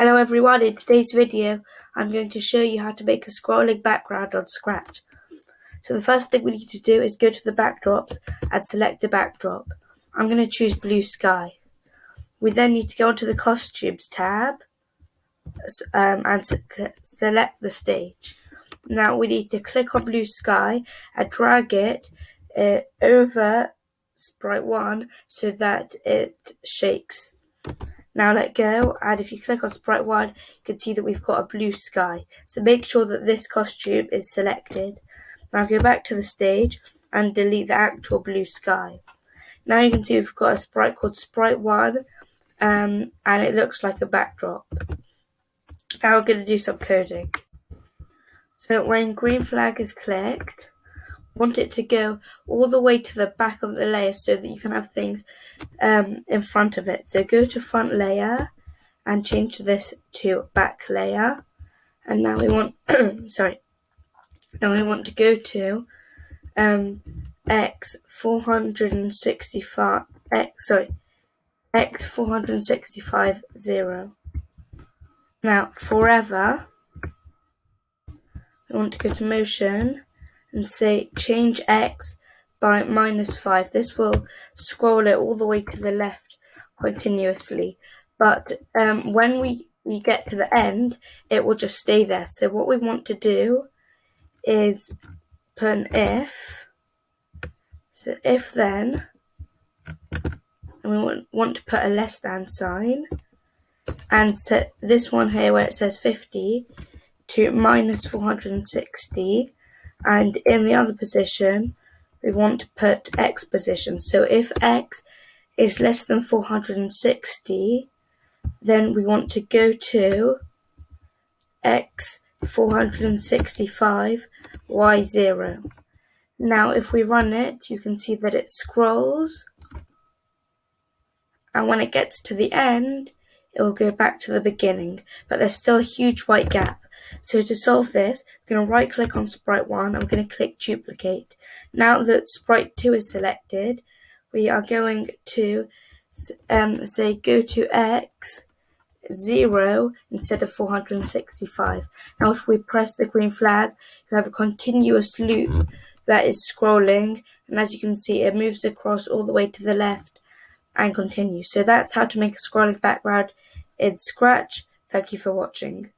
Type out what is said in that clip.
Hello everyone, in today's video I'm going to show you how to make a scrolling background on Scratch. So the first thing we need to do is go to the backdrops and select the backdrop. I'm going to choose blue sky. We then need to go onto the costumes tab and select the stage. Now we need to click on blue sky and drag it over sprite 1 so that it shakes. Now let go, and if you click on sprite 1, you can see that we've got a blue sky. So make sure that this costume is selected. Now go back to the stage and delete the actual blue sky. Now you can see we've got a sprite called sprite 1, and it looks like a backdrop. Now we're going to do some coding. So when green flag is clicked, want it to go all the way to the back of the layer so that you can have things in front of it. So go to front layer and change this to back layer, and now we want now we want to go to x 465 0. Now forever we want to go to motion and say change x by -5. This will scroll it all the way to the left continuously, but when we get to the end, it will just stay there. So what we want to do is put an if. So if then, and we want to put a less than sign, and set this one here where it says 50 to -460, and in the other position we want to put x position. So if x is less than 460, then we want to go to x 465 y 0. Now if we run it, you can see that it scrolls, and when it gets to the end it will go back to the beginning, but there's still a huge white gap. So to solve this, I'm going to right click on sprite 1, I'm going to click duplicate. Now that sprite 2 is selected, we are going to say go to x 0 instead of 465. Now if we press the green flag, you have a continuous loop that is scrolling, and as you can see it moves across all the way to the left and continues. So that's how to make a scrolling background in Scratch. Thank you for watching.